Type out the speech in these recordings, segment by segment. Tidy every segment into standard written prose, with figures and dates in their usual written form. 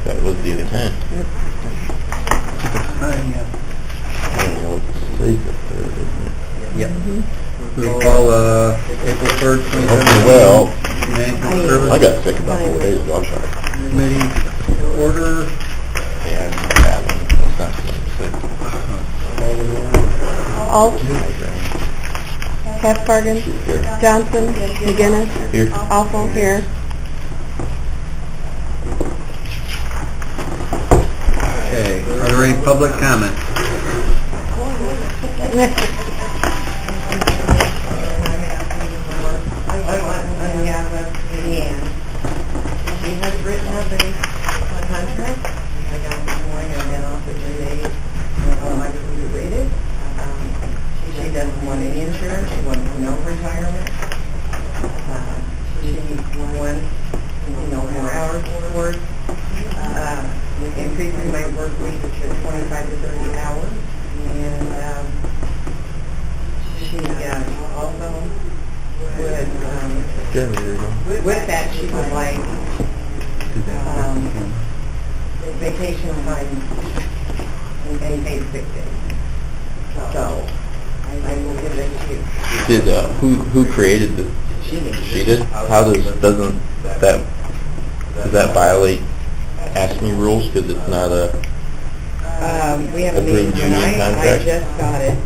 That was the intent. Yep. We'll call April 3rd, 2017. Well, Management Service I got sick about 4 days ago, I'm sorry. Committee order. Yeah, it's not sick. Alt. Heffgarden. Johnson. McGinnis. Here. Awful. Here. Okay, are there any public comments? On behalf of Leanne. She has written up a contract. I got it this morning, I've been off for 3 days. I'd like to read it. She doesn't want any insurance, she wants no retirement. She wants, more hours work. Increasing my work week to 25 to 30 hours. And she also would, with that, she would like vacation time and paid sick days. So I will give it to you. Did, who created the, She did. she did? How does that violate ASME rules, because it's not a, We have a meeting Approved union tonight. I contract? just got it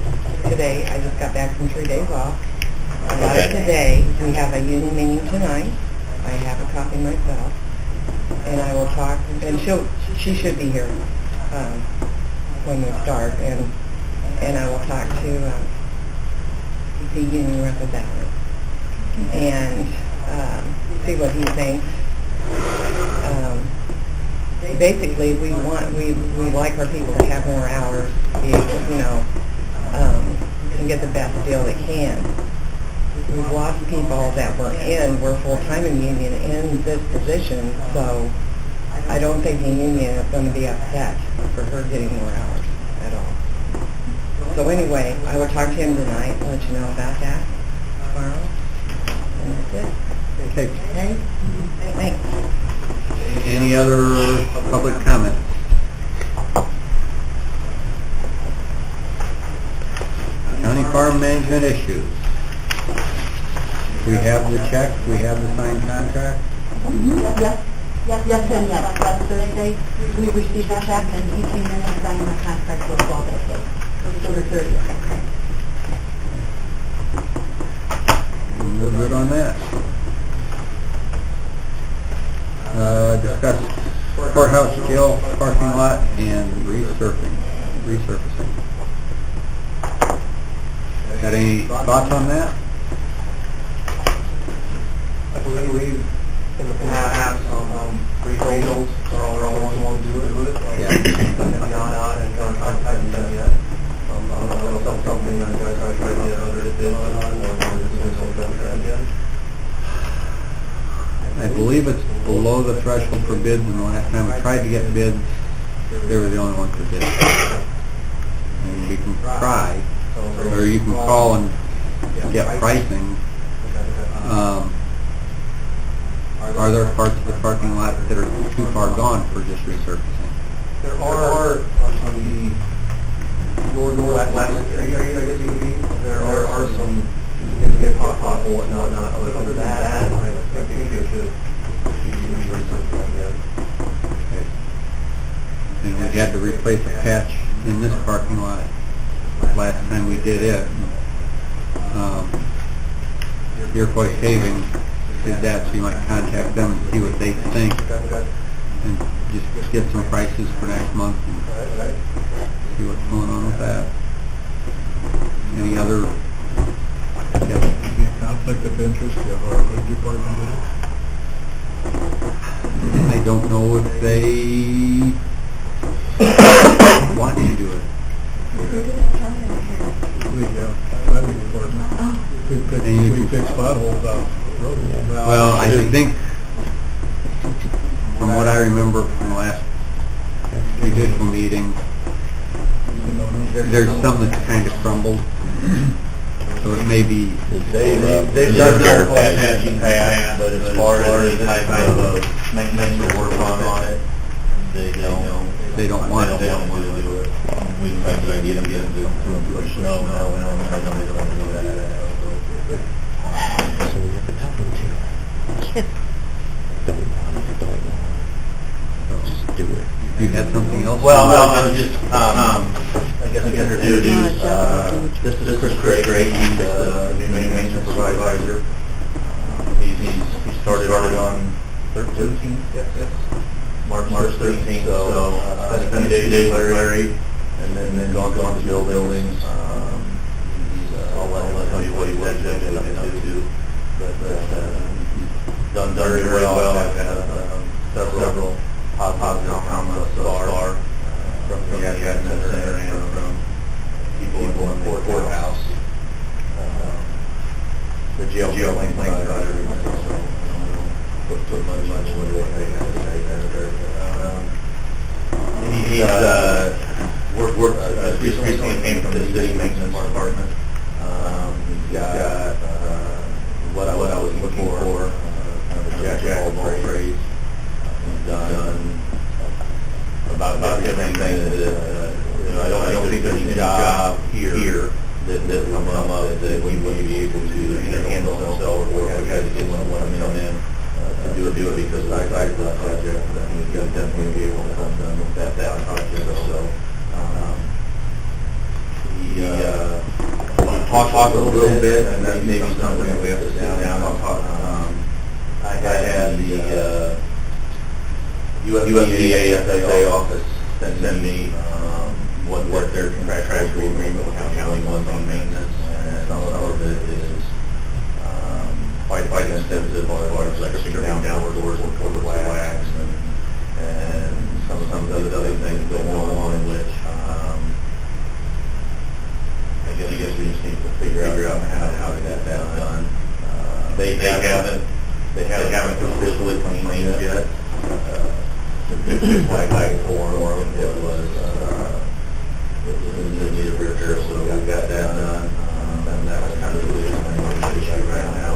today. I just got back from 3 days off. I got it Okay. today. We have a union meeting tonight. I have a copy myself. And I will talk, and she should be here when we start. And I will talk to the union representative and see what he thinks. Basically, we like our people to have more hours, be able, and get the best deal they can. We've lost people that were full-time in the union in this position, so I don't think the union is going to be upset for her getting more hours at all. So anyway, I will talk to him tonight, let you know about that tomorrow, and that's it. Okay. Okay? Thanks. Any other public comment? County farm management issues. We have the check, we have the signed contract. Yes, and yes. Last Thursday, we received the check, and he came in and signed the contract for 12 days. October 30th. We're good on that. Discuss courthouse jail parking lot and resurfacing. Got any thoughts on that? I believe in the past, appraisals are all the ones who want to do it. Yeah. Have gone out and contacted them yet. I don't know if something you guys are trying to get under the bid on, or doing something yet. I believe it's below the threshold for bids, and the last time we tried to get bids, they were the only ones that did. And we can try, or you can call and get pricing. Are there parts of the parking lot that are too far gone for just resurfacing? There are on the last street, I guess you would be, there are some significant pothole and whatnot. Other than that, I think it should be resurfaced again. And we had to replace a patch in this parking lot last time we did it. Iroquois Paving did that, so you might contact them and see what they think, and just get some prices for next month and see what's going on with that. Any other? Conflict of interest, you have our road department do it? I don't know if they want to do it. Highway department. We fix potholes out the road. Well, I think, from what I remember from the last judicial meeting, there's some that's kind of crumbled, so it may be... They've done their patching past, but as far as the type of maintenance or work on it, they don't want it, they don't want to do it. We can try to get them to push snow, no, I don't want to do that. So we have to tell them to. Don't want it. Just do it. You had something else? Well, no, I'm just, I guess I can introduce, this is Chris Gray, he's the new maintenance supervisor. He started on 13th, March 13th, so, spent a few days with Larry, and then gone to Bill buildings. I'll let tell you what he was doing up to, but, done very well. I've had, several positive comments so far from the admin center and from people in the courthouse. The jail lane about everything, so put much into what they had to say there. He's worked recently came from the city maintenance department. He's got what I was looking for, kind of a jack of all trades. He's done about everything that, I don't think there's any job here that will come up that we wouldn't be able to either handle themselves or we had to get someone come in to do it because of the size of the project. I think he's going to definitely be able to help them with that project. So, we talked a little bit, and that may be something that we have to sit down and talk. I had the USDA FSA office send me what their contractual agreement with county was on maintenance, and some of it is quite extensive as far as like stripping down doors with quarter wax and some of the other things that go along, which I guess we just need to figure out how to get that done. They haven't officially cleaned yet. Like form it was in the need of repair, so we got that done. And that was kind of the issue right now.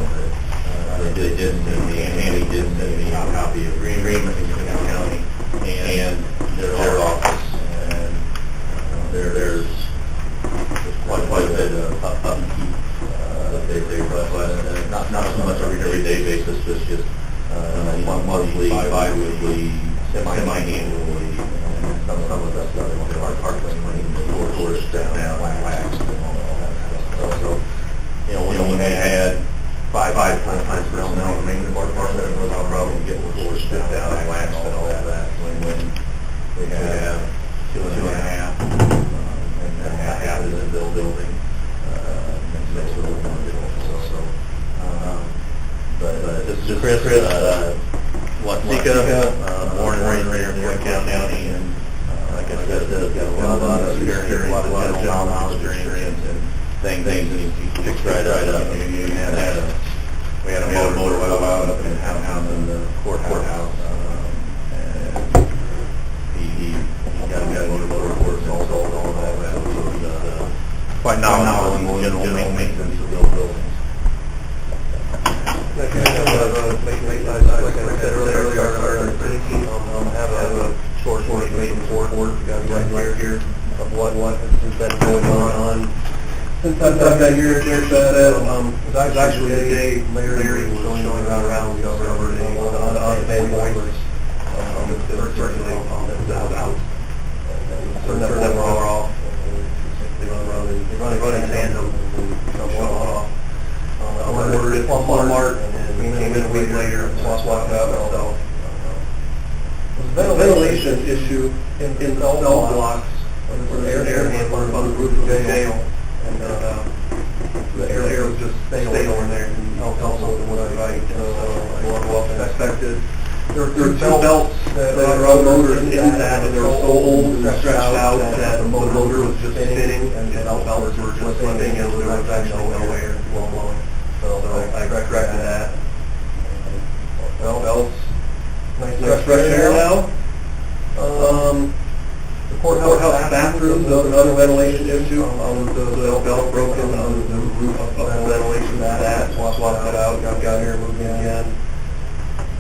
They did send me, and Andy did send me a copy of the agreement between the county and their office. And there's quite a bit of upkeep that they request. Not so much on an everyday basis, but just monthly, bi-weekly, semi-annually, and some of that stuff, they want our cleaning, doors down, waxed, and all that stuff. So, when they had five full-time personnel in the maintenance department, it was no problem getting the doors down, waxed, and all that. When we have two and a half, and half is in the building, it makes it a little more difficult. So, but this is Chris, Watsika, born and raised here in Wayne County, and like I said, got a lot of experience, a lot of general knowledge experience, and things that he fixed right up. We had a motor well out up in town in the courthouse, and he got a motor report and all that. So he's quite knowledgeable in general maintenance of those buildings. Like I said earlier, our city team have a short information report right here of what has been going on. Since I've been here, it was actually a day Larry was showing around covered on the bed boilers. The circulating pump that was out. Turn that power off. They run in tandem and shut one off. I ordered it from Walmart, and we came in a week later and swapped out myself. There's a ventilation issue in all blocks for the air handler on the roof of the jail, and the air was just staying over there, and also the wood right, so I expected. There are two belts that are on motors in that, and they were so old and stretched out that the motor was just spinning, and the belts were just slipping, and there was actually no air blowing. So I corrected that. Well, belts, nice fresh air now. The courthouse bathrooms, another ventilation issue. The belt broken on the roof of the ventilation. That swapped that out. Got here, moved in again.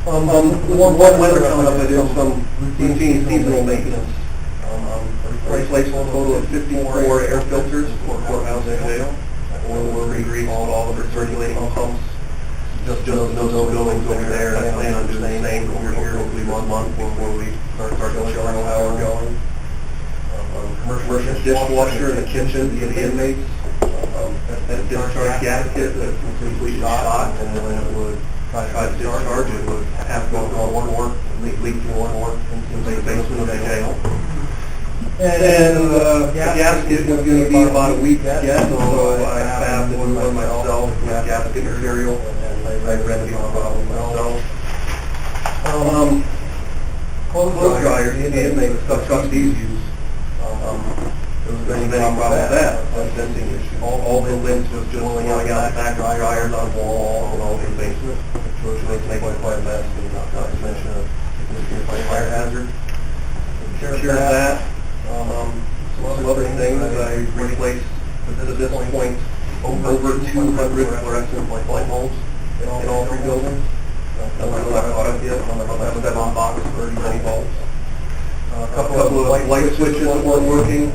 One winter coming up, I did some routine seasonal maintenance Replace a total of 54 air filters for courthouse and jail. We'll re-grease all of the circulating pumps. Just those buildings over there, I plan on doing the same over here, hopefully 1 month before we start showing how we're going. Commercial dishwasher in the kitchen for the inmates. That discharge gasket that's completely shot, and then it would try to discharge, it would have to go one more, leak to one more into the basement of the jail. And the gasket is going to be about a week yet, so I have to do one myself with gasket material, and I read the problem myself. Clothes dryers, the inmates, trustees use. There was any problem with that. All the lids was just blowing out the back of dryers on the wall and all in the basement, which makes quite a mess, and not to mention a significant fire hazard. Sure that. Some other things I replaced at this point over 200 fluorescent light bulbs in all 3 buildings. I'm not caught up yet. I'm about 7 boxes, 30 bulbs. A couple of light switches that weren't working,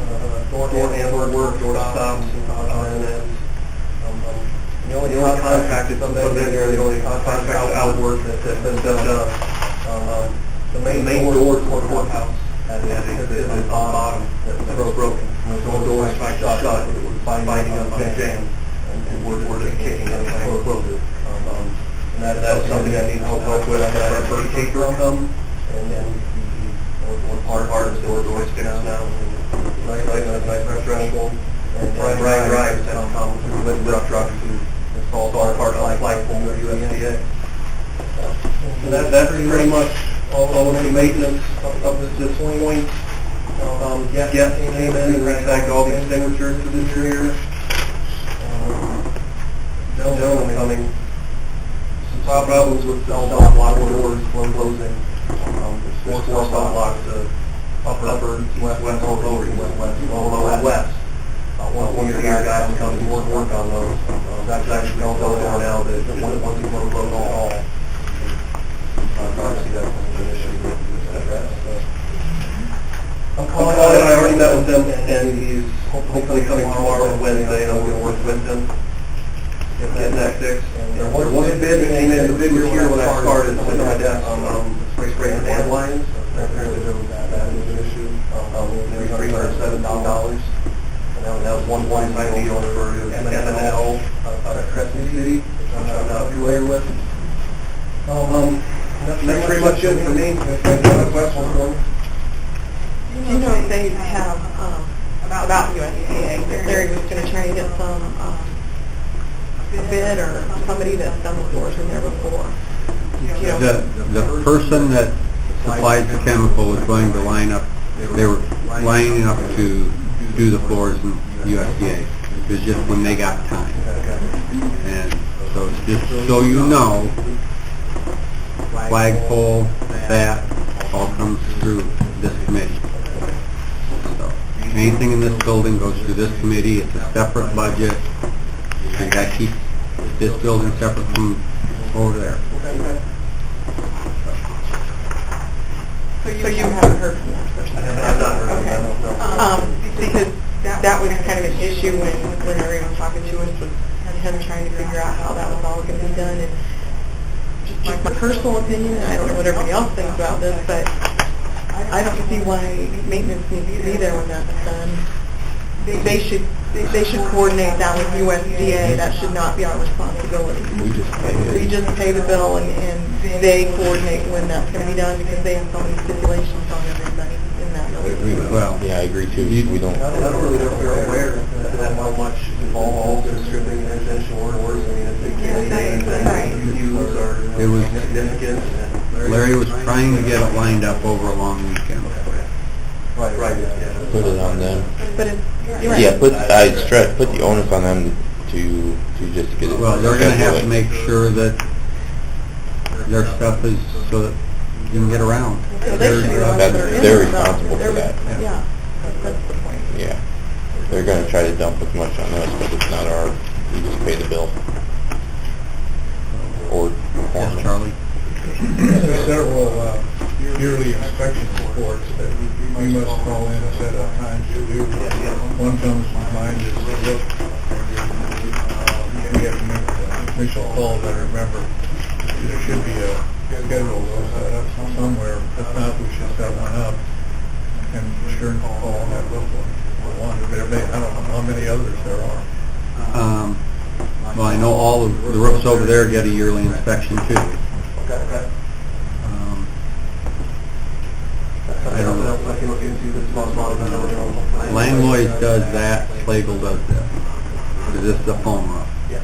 door handle work, door stops, and then the only contracted something there, the only contracted outwork that's been done. The main door to the courthouse has a bottom that's broken. The door is shut, it was binding up on a jam, and we're just kicking it and close it. And that's something I need help with. I had our first taper come, and then one part of the door sticks now. Nice threshold. And Brian Grimes has come with the truck to install part of the flagpole for USDA. So that's pretty much all of the maintenance up to this point. Guests came in and ransacked all the extinguishers for this year. Gentlemen coming. Some problems with cell block doors closing. There's 4 cell blocks, upper, east, west, lower, east, west, lower, west. One of your guys comes and work on those. That's actually all going on now, that once you want to close all. Obviously that's an issue with address. I already met with him, and he's hopefully coming tomorrow, Wednesday, and I'm going to work with him. Get that fixed. There was a bid that came in, the bid was here when I started, so I desk on spray and hand lines. Apparently that was an issue. $307. And that was one time deal for M&L out of Crescent City, which I'm not familiar with. That's pretty much it for me. If you have a question for me. Do you know if they have, about USDA, Larry was going to try and get some, a bid or somebody that's done the floors in there before? You know? The person that supplied the chemical was going to line up, they were lining up to do the floors in USDA. It was just when they got time. And so just so you know, flagpole, that all comes through this committee. So anything in this building goes through this committee. It's a separate budget. And that keeps this building separate from over there. So you haven't heard from that person? I have not heard from them. Because that was kind of an issue when everyone was talking to us, was him trying to figure out how that was all going to be done. And just my personal opinion, and I don't know what everybody else thinks about this, but I don't see why maintenance needs to be there when that's done. They should coordinate that with USDA. That should not be our responsibility. We just pay the bill, and they coordinate when that's going to be done, because they have so many stipulations on everything in that building. Well, yeah, I agree too. We don't. I don't really know if you're aware of how much involved in stripping and residential orders. I mean, if they can't use are it was significant. Larry was trying to get it lined up over a long weekend. Right, yeah. Put it on them. But it's, you're right. Yeah, I stress, put the onus on them to just get it. Well, they're going to have to make sure that their stuff is so that you can get around. So they should be the ones that are in They're the- responsible for that. Yeah, that's the point. Yeah, they're going to try to dump as much on us, but it's not our. We just pay the bill. Or Yes, Charlie. There's several yearly inspection reports that we must call in and set up times to do. One comes to mind is to look, we have to make initial calls, I remember. There should be a schedule set up somewhere. If not, we should set one up and sure call on that look one. There may, I don't know how many others there are. Well, I know all of the roofs over there get a yearly inspection too. I don't know. Langlois does that, Slagle does that. Because this is a foam roof. So,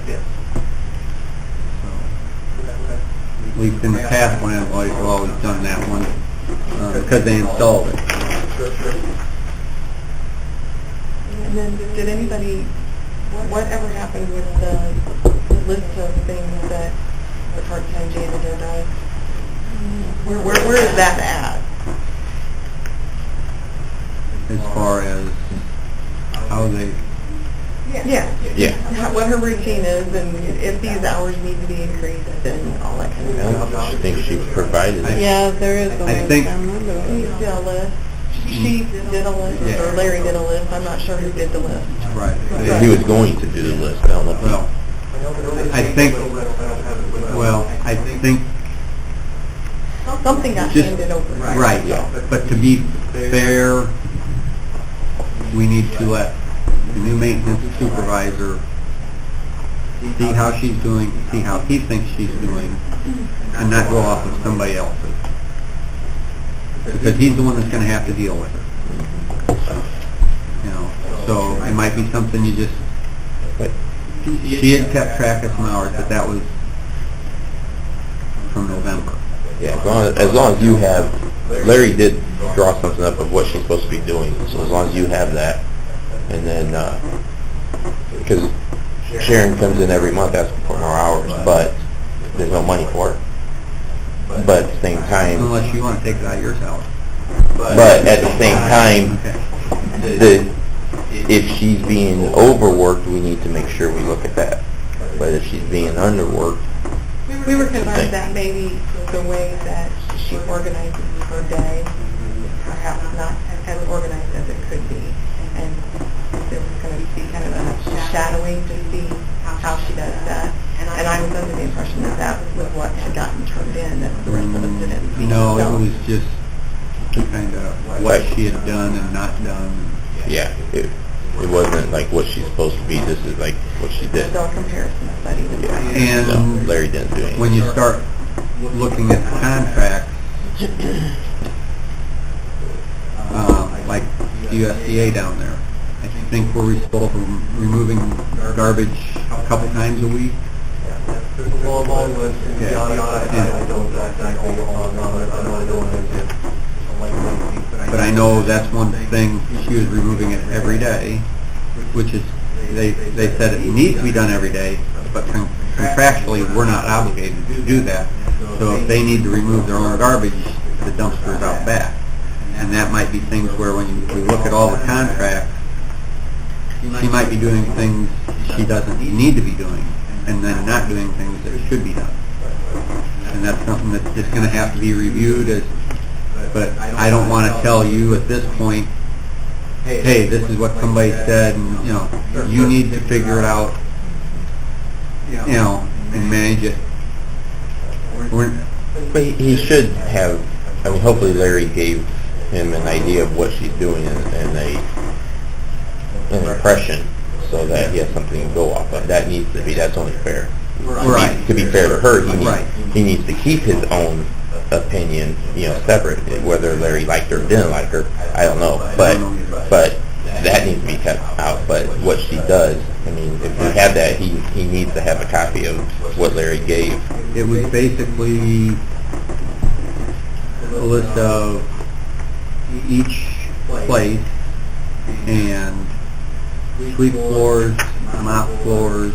at least in the past, Langlois have always done that one because they installed it. And then, did anybody, whatever happened with the list of things that the part-time janitor does? Where is that at? As far as how they, Yeah. Yeah. What her routine is, and if these hours need to be increased, and all that kind of stuff. I think she provided it. Yeah, there is a I list. think- I remember that. He did a list. She did a list, or Larry did a list. I'm not sure who did the list. right. He was going to do the list, I don't know. Well, I think Something got Just- handed over. right, but to be fair, we need to let the new maintenance supervisor see how she's doing, see how he thinks she's doing, and not go off of somebody else's. Because he's the one that's gonna have to deal with it. You know, so it might be something you just, But she had kept track of some hours, but that was from November. yeah, as long as you have, Larry did draw something up of what she's supposed to be doing, so as long as you have that, and then, because Sharon comes in every month asking for more hours, but there's no money for it. But at the same time, Unless you wanna take it out of your salary. but at the same time, Okay. if she's being overworked, we need to make sure we look at that. But if she's being underworked, We were concerned that maybe the way that she organizes her day, perhaps not as organized as it could be. And there was going to be kind of a shadowing to see how she does that. And I was under the impression that that was what had gotten turned in, that the rest of us didn't see. No, So- it was just kind of what she had done and not done. yeah, it wasn't like what she's supposed to be, this is like what she did. No comparison study. And No, Larry didn't do anything. when you start looking at the contracts, like the USDA down there, I think we're responsible for removing garbage a couple times a week. There's a long list, and Yeah. I don't exactly But I know that's one thing, she was removing it every day, which is, they said it needs to be done every day, but contractually, we're not obligated to do that. So if they need to remove their own garbage, the dumpster is out back. And that might be things where when we look at all the contracts, she might be doing things she doesn't need to be doing, and then not doing things that should be done. And that's something that's just gonna have to be reviewed as, but I don't wanna tell you at this point, hey, this is what somebody said, and, you know, you need to figure it out, you know, and manage it. We're, But he should have, I mean, hopefully Larry gave him an idea of what she's doing and an impression, so that he has something to go off of. That needs to be, that's only fair. Right. To be fair to her, Right. he needs to keep his own opinion, you know, separate. Whether Larry liked her or didn't like her, I don't know. But that needs to be kept out. But what she does, I mean, if we have that, he needs to have a copy of what Larry gave. it was basically a list of each place and sweep floors, mop floors,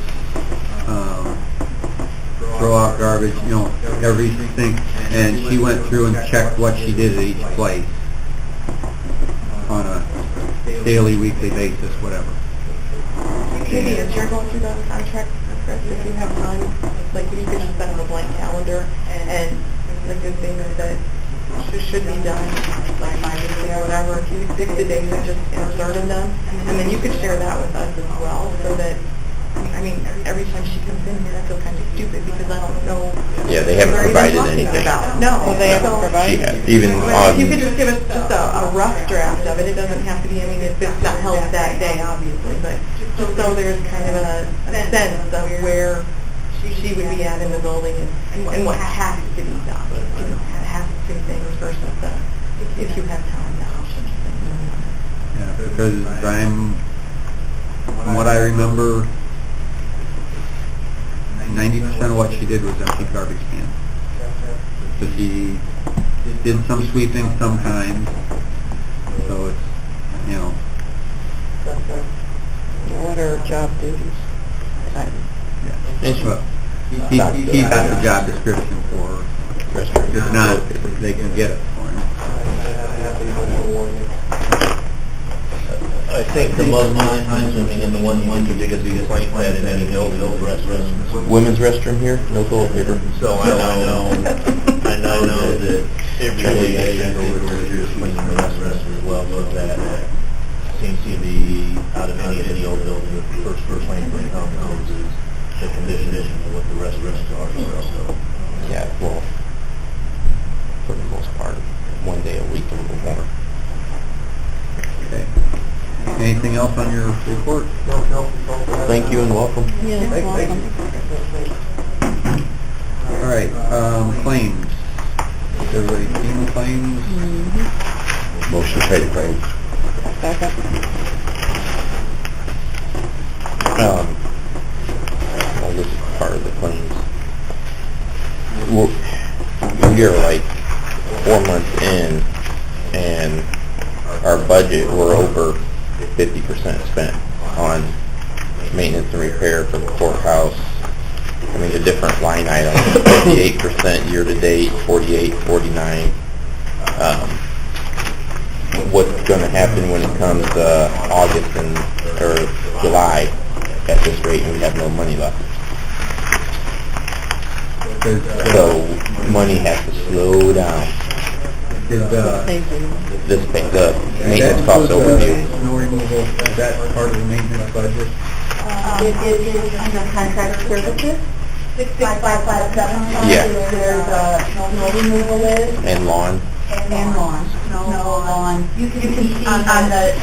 throw out garbage, you know, everything. And she went through and checked what she did at each place on a daily, weekly basis, whatever. Maybe as you're going through those contracts, Chris, if you have time, like you could just set up a blank calendar, and the good thing is that should be done, like 5 or 6 or whatever. If you pick the days and just inserted them, and then you could share that with us as well, so that, I mean, every time she comes in here, I feel kind of stupid because I don't know. Yeah, they haven't what we're provided even talking anything. about. No, they haven't She provided. has, even Well, if you could on, just give us just a rough draft of it, it doesn't have to be, I mean, if it's not held that day, obviously, but just so there's kind of a sense of where she would be at in the building and what has to be done, you know, has to be things versus if you have time, the options. Yeah, because from what I remember, 90% of what she did was empty garbage cans. So she did some sweeping sometimes, so it's, you know. What are job duties? and she- Well, he got the job description for her. If not, they can get it for him. I think the most time-consuming and the one the biggest complaint had in any building is restrooms. women's restroom here, no toilet paper. So I know that every day I go over here cleaning the restroom as well, so that seems to be out of any old building, the first thing that comes is the condition of what the restrooms are, so. Yeah, well, for the most part, one day a week, a little more. Okay. Anything else on your report? Thank you and welcome. All right, claims. Has everybody seen the claims? Motion to pay the claims. Well, this is part of the claims. We're like 4 months in, and our budget, we're over 50% spent on maintenance and repair for the courthouse. I mean, the different line items, 58% year-to-date, 48, 49. What's going to happen when it comes to August or July at this rate when we have no money left? So money has to slow down. The maintenance cost overview. Snow removal, is that part of the maintenance budget? It is under contract services, 6557. Yeah. There's snow removal is, And lawn. and lawn, snow lawn. You can see on the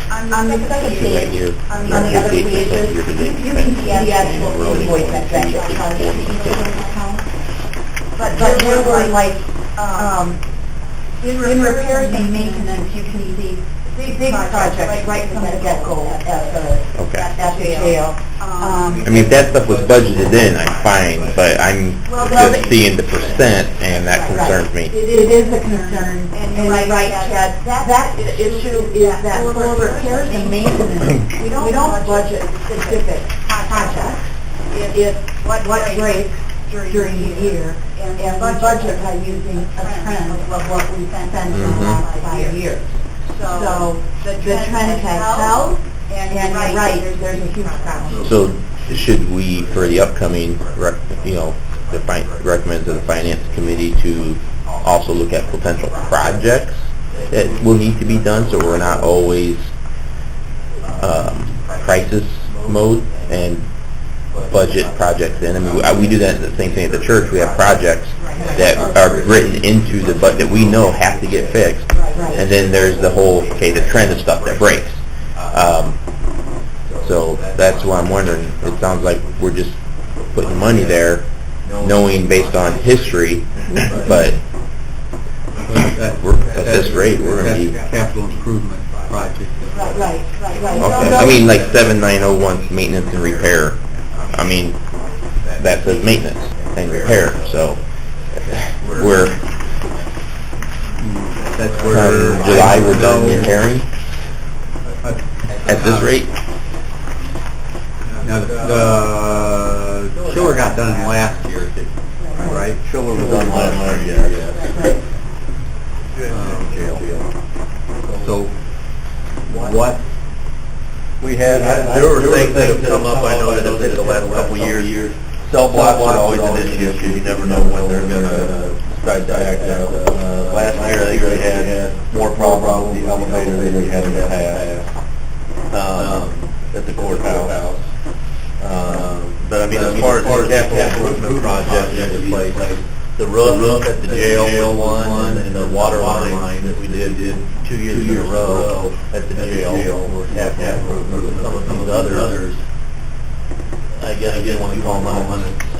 second Right page, here. on the other pages, you can see the actual invoice that's But there were like, in repairs and maintenance, you can see big projects right from the get-go Okay. at the jail. I mean, if that stuff was budgeted in, I'm fine, but I'm just seeing the percent, and that concerns me. It is a concern, and you're right, Chad, that issue is that for repairs and maintenance, we don't budget specific projects. It's what breaks during the year, and we budget by using a trend of what we've spent in the last 5 years. So the trend has held, and you're right, there's a huge problem. So should we, for the upcoming, recommend to the finance committee to also look at potential projects that will need to be done, so we're not always crisis mode and budget projects in? I mean, we do that, the same thing at the church. We have projects that are written into the budget that we know have to get fixed, and then there's the whole, the trend of stuff that breaks. So that's why I'm wondering, it sounds like we're just putting money there, knowing based on history, but at this rate, we're going to be... Capital improvement project. Right. Okay. I mean, like 7901 maintenance and repair. I mean, that says maintenance and repair, so we're... That's where... July, we're done repairing at this rate? Now, the chiller got done last year, right? Chiller was done last year. So, what? There were things that have come up, I know that in the last couple of years. Cell blocks are always an issue, because you never know when they're gonna Last year, I think we had more problems with the elevator than we had in the past, at the courthouse. But I mean, as far as the capital improvement project in this place, the roof at the jail one, and the water line that we did 2 years in a row at the jail, were capital improvement. Some of these others, I guess I didn't want to call them unexpected.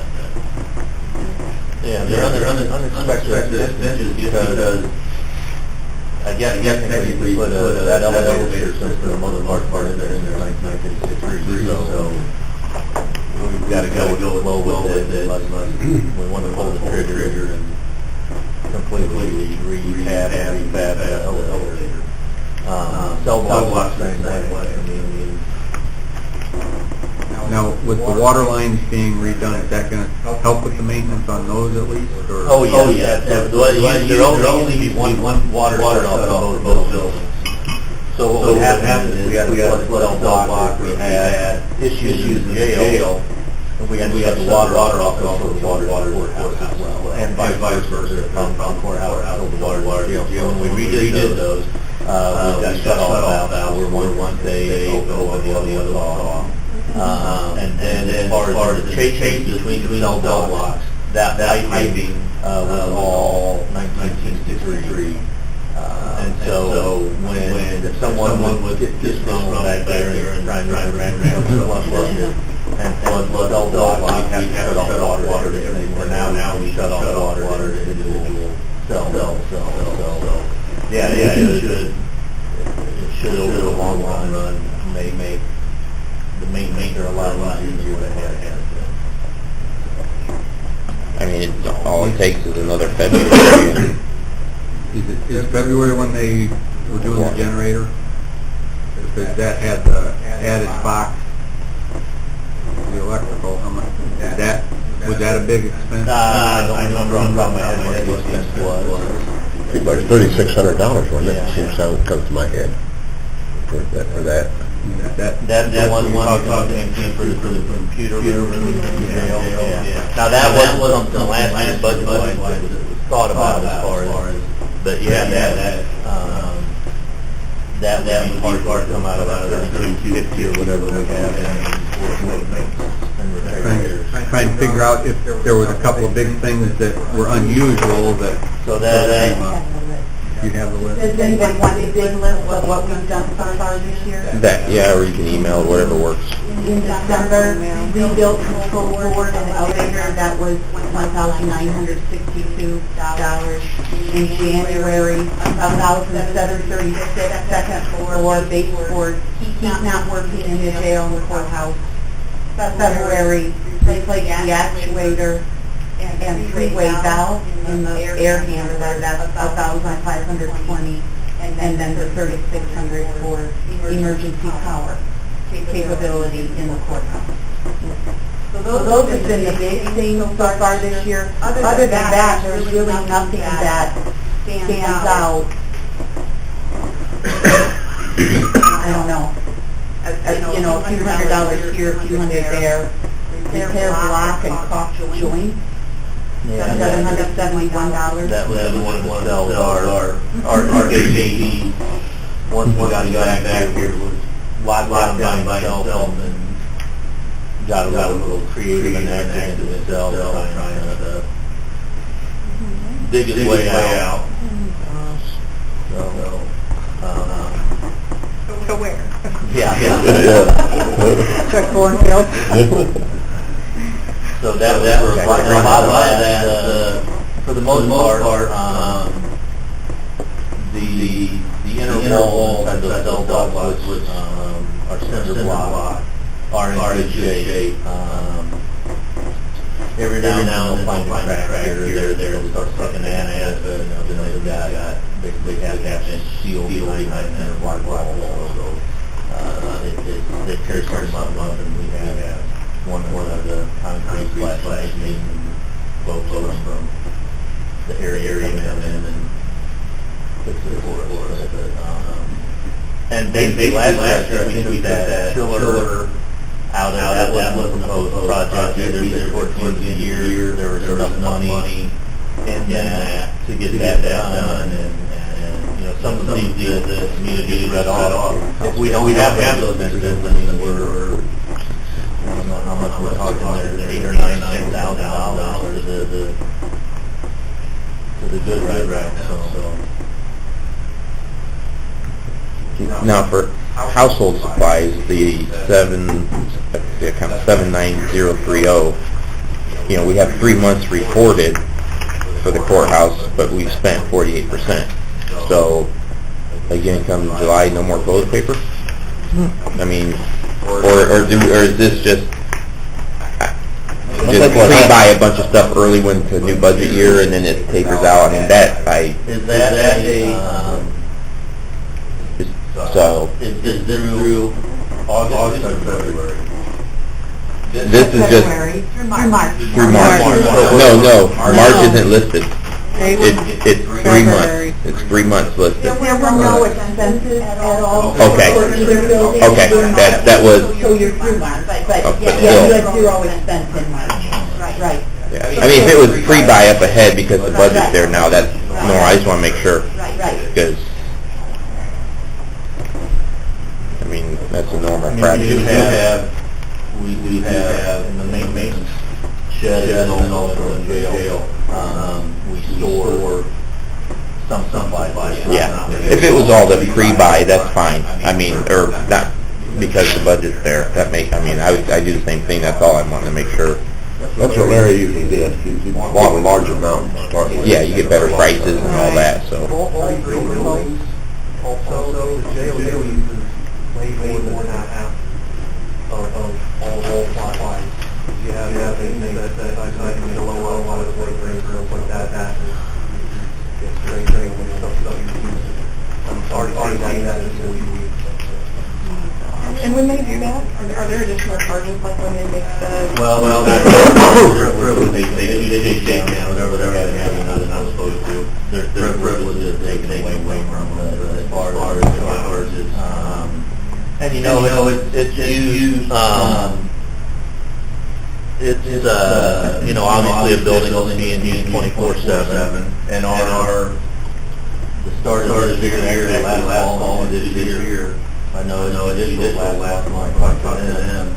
Yeah, they're unexpected just because, I guess maybe we put that elevator system for the most part in there in 1963, so we've got to go slow with it, we want to pull the trigger and completely rehab that elevator. Cell blocks, same way. Now, with the water lines being redone, is that gonna help with the maintenance on those at least, or? Oh, yeah. There only be one water shut off on both buildings. So what would happen is, we had a flood block, we had issues in jail, and we had the water off the water courthouse as well, and vice versa, from courthouse to the water jail. When we redid those, we got shut off out, we're one day open, the other off. And then as far as the change between cell blocks, that piping was all 1963. And so when someone would get thrown back there and try and flush it, and flood cell blocks, we have to shut off the water to everything. Where now we shut off the water to individual cells. Yeah, it should over the long run make the main maker a lot easier to have. I mean, all it takes is another February. Is February when they were doing the generator? Because that had the added box, the electrical, how much, was that a big expense? I don't remember on top of my head what the expense was. I think like $3,600, wasn't it? Yeah. Seems to come to my head for that. That's the one came for the computer room in the jail. Yeah. Now that wasn't the last year's budget line that was thought about as far as, but yeah, that would be part come out of that 3250 or whatever we have and repairs. Trying to figure out if there was a couple of big things that were unusual that. So that You have the list? Does anybody want a big list of what we've done so far this year? That, yeah, or you can email, whatever works. In December, we built control board and elevator, that was $1,962. In January, $1,736, second floor, baseboard, heat not working in the jail and the courthouse. February, replaced the actuator and three-way valve in the air handler, that's $1,520, and then the $3,600 for emergency power capability in the courthouse. So those have been the big things so far this year. Other than that, there's really nothing that stands out. I don't know. A few $100 here, a few hundred there. Repair block and caulk joint. $771. That was the one that sells our JD. Once we got back here, was locked down by itself and got a little creative and active itself, trying to dig its way out. So where? Yeah. Chuck Thornfield. So that was for a lot of that, for the most part, the inner wall of the cell blocks, which our cinder block, are in good shape. Every now and then they'll find a crack here or there, and start sucking at it, but they've got basically half-inch steel behind that center block wall, so they tear some up, and we have one of the concrete flashlights and both of them from the area come in and fix it for us. And basically last year we took that chiller out of that wasn't a proposed project either, towards the end of the year there was enough money in that to get that done, and you know, some of these deals that the community read off, if we don't have those incidents, I mean, we're, I don't know how much we're talking there, $8,000 or $9,000 to the good right now, so. Now, for household supplies, the 79030, you know, we have 3 months reported for the courthouse, but we've spent 48%. So, again, come July, no more toilet paper? I mean, or is this just pre-buy a bunch of stuff early when it's a new budget year and then it tapers out? I mean, Is that a, so, is this through August or February? this is just February through March. through March. No, March isn't listed. It's 3 months. It's 3 months listed. There were no expenses at all. Okay. For either building. Okay, that was, So you're through March, but but yeah, still. you had 0 expense in March. Right. yeah. I mean, if it was pre-buy up ahead because the budget's there now, that's normal. I just want to make sure, Right. because, I mean, that's a normal I mean, practice. we have in the maintenance shed and also in jail, we store some supplies. Yeah, if it was all the pre-buy, that's fine. I mean, or not because the budget's there. That I mean, I do the same thing. That's all I want to make sure. That's what Larry usually did. He bought a large amount to start with. Yeah, you get better prices and all that. So, Also, the jail uses way more than half of all supplies. You have things that I can go a lot of weight rings or stuff like that. It's very when stuff you use. I'm sorry that is what you use. And when they do that, are there additional charges, like when they make the... Well, that's they take down whatever they're having not supposed to. Their privilege is taken away from the as far as the charges. And you know, it's used, it's you know, obviously a building is being used 24/7, and the start of this year, last fall of this year, I know it is last month, I talked to them,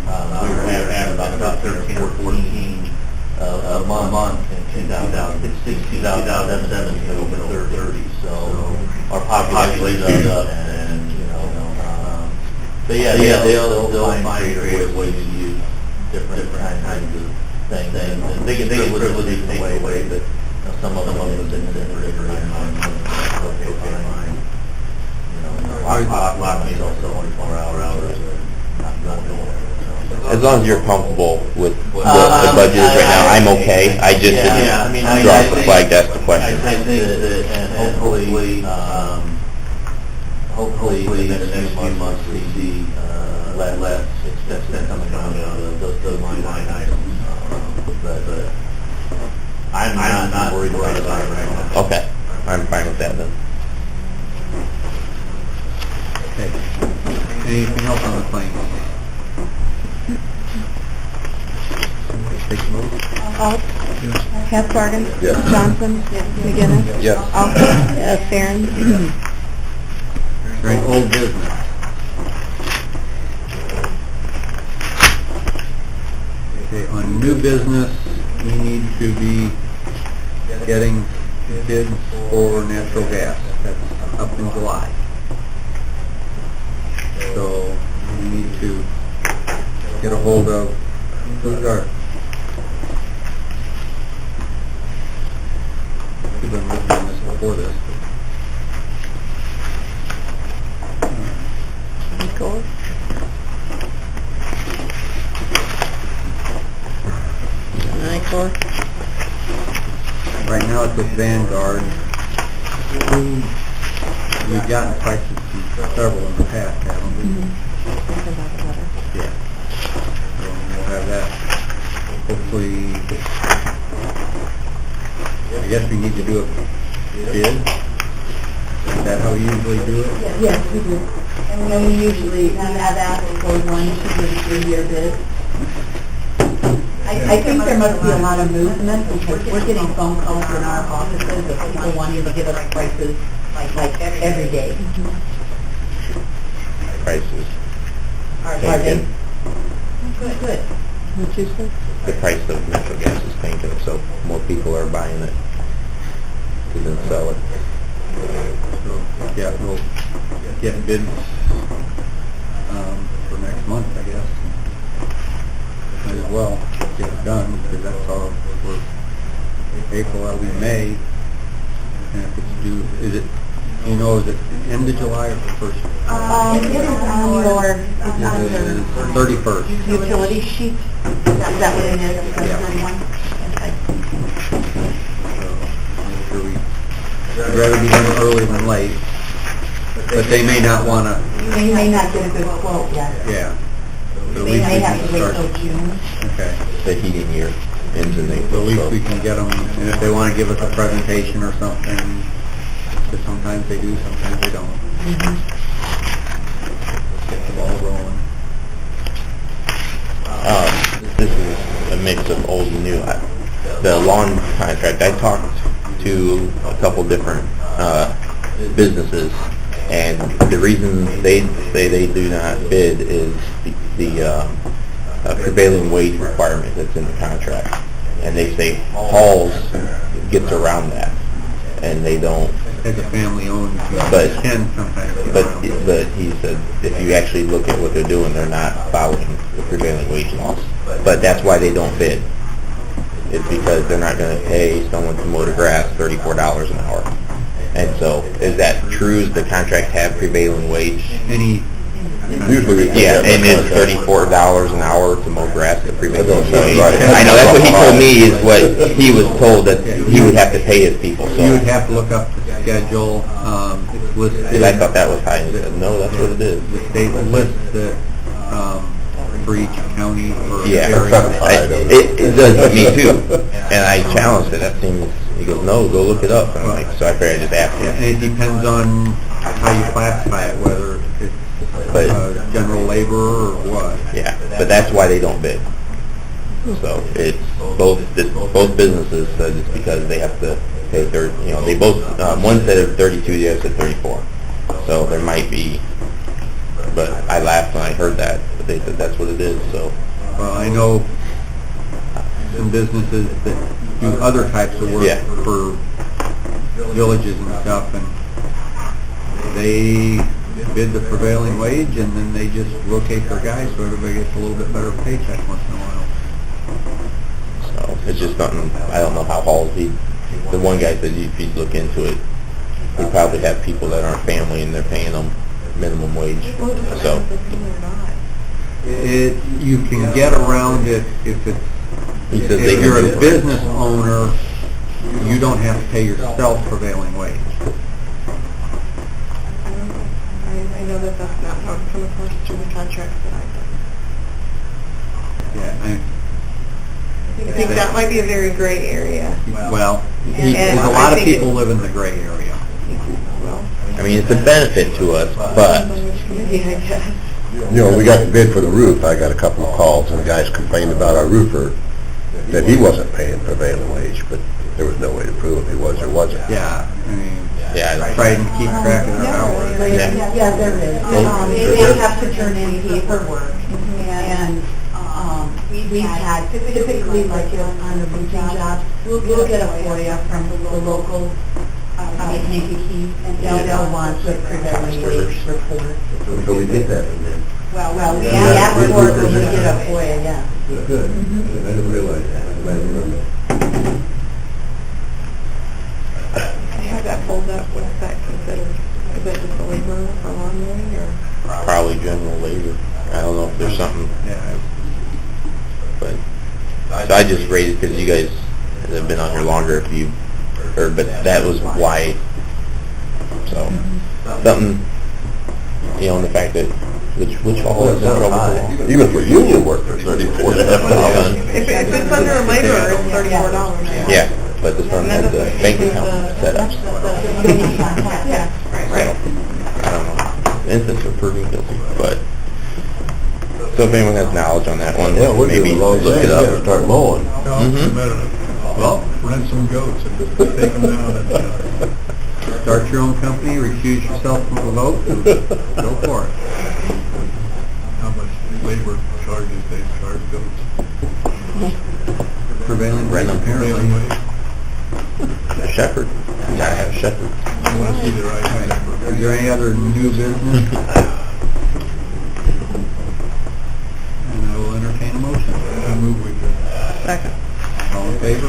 we were having about 13 or 14 a month in 2016, 2017, over 30, so our population is up, and, you know, but yeah, they'll find creative ways to use different kinds of things, and they can privilege it away, but some of them have been Lock me also 24 hours. as long as you're comfortable with what the budget is right now, I'm okay. I just didn't drop the flag to ask the question. I think that, and hopefully in the next few months we see less expense coming out of those line items. But I'm not worried about it right now. Okay, I'm fine with that then. Okay. Anything else on the claims? Take a vote. Cathbargen? Yes. Johnson? McGinnis? Yes. Alford? Yes. Barron? Right, old business. Okay, on new business, we need to be getting bids for natural gas. That's up in July. So we need to get a hold of, who's our, we've been working on this before this. Nicole? Nicole? Right now it's with Vanguard. We've gotten prices from several in the past, haven't we? Yeah. So we'll have that, hopefully, I guess we need to do a bid. Is that how we usually do it? Yes, we do. And we usually have asked for 1 to 3 year bid. I think there must be a lot of movement because we're getting phone calls in our offices of people wanting to give us prices like every day. Prices. Are they? Taken. Good. What'd you say? The price of natural gas is tanking, so more people are buying it to then sell it. So, yeah, we'll get bids for next month, I guess. Might as well get it done, because that's all, for April, that'll be May. And if it's due, is it, you know, is it end of July or the first? It is on your, It is 31st. utility sheet. Is that what it is? Yeah. 31? Okay. So, make sure I'd rather be done early than late, but they may not want to, They may not get a good quote yet. yeah. But at They least may we have can to wait start. till June. Okay. The heating year ends in But April. at least so- we can get them, and if they want to give us a presentation or something, because sometimes they do, sometimes they don't. Get the ball rolling. This is a mix of old and new. The lawn contract, I talked to a couple different businesses, and the reason they say they do not bid is the prevailing wage requirement that's in the contract. And they say Halls gets around that, and they don't. As a family-owned, But- can sometimes. get But around it. but he said if you actually look at what they're doing, they're not following the prevailing wage laws. But that's why they don't bid. It's because they're not going to pay someone to mow the grass $34 an hour. And so, is that true? Does the contract have prevailing wage? Any, Usually, Yeah, and it's $34 an hour to mow grass at prevailing That don't sound wage. right. I know that's what he told me is what he was told that he would have to pay his people. So, you would have to look up the schedule, it's listed. and I thought that was high. He said, no, that's what it is. The state lists it, for each county or Yeah, area. it does to me too. And I challenged it. That seems. He goes, no, go look it up. And I'm like, so I figured I'd just ask Yeah, him. and it depends on how you classify it, whether it's But- general labor or what. Yeah, but that's why they don't bid. So it's both businesses said it's because they have to pay they both one said 32, the other said 34. So there might be, but I laughed when I heard that. But they said that's what it is. So Well, I know some businesses that do other types of work Yeah. for villages and stuff, and they bid the prevailing wage, and then they just rotate their guys so everybody gets a little bit better paycheck once in a while. so it's just something. I don't know how Halls. The one guy said if you look into it, they probably have people that aren't family and they're paying them minimum wage. So You can get around it if it's, he says they if can you're do a it. business owner, you don't have to pay yourself prevailing wage. I know that that's not how it's come across through the contracts that I've done. Yeah, I think that might be a very gray area. well, And there's a I lot of think people live in the gray area. Well, I mean, it's a benefit to us, but depends on which committee, I guess. You know, we got the bid for the roof, I got a couple of calls, and the guys complained about our roofer, that he wasn't paying prevailing wage, but there was no way to prove if he was or wasn't. Yeah, I mean, yeah, I don't- try and keep track of their hours. Yeah, there is. They have to turn in paperwork, and we've had, typically like on the roofing job, we'll get a FOIA from the local Kankakee, and they'll want the prevailing wage report. So we get that from them. Well, we ask for it when we get a FOIA, yeah. Good. I didn't realize that. I'm glad you remembered. I have that pulled up, what's that considered? Is that just a labor or lawn mowing, or? probably general labor. I don't know if there's something, Yeah, but so I just raised because you guys have been on here longer. If you heard, but that was why. So something, and the fact that which hall is in trouble. Even for union work for $34 to have that. If it's under a labor, it's $34. Yeah, but this one has the bank account set up. Yeah, So, right. I don't know. Instances are pretty guilty, but So if anyone has knowledge on that one, Yeah, we're maybe doing a long look thing, it you gotta up. start mowing. No, Mhm. it's a matter of, well, rent some goats and take them down and, Start your own company, recuse yourself from the vote, and go for it. how much labor charges they charge goats. Prevailing wage, Rent 'em. apparently. Prevailing wage. A shepherd. You gotta have a shepherd. I want to see the right number. Is there any other new business? And I will entertain a motion. I move with you. Second. All in favor?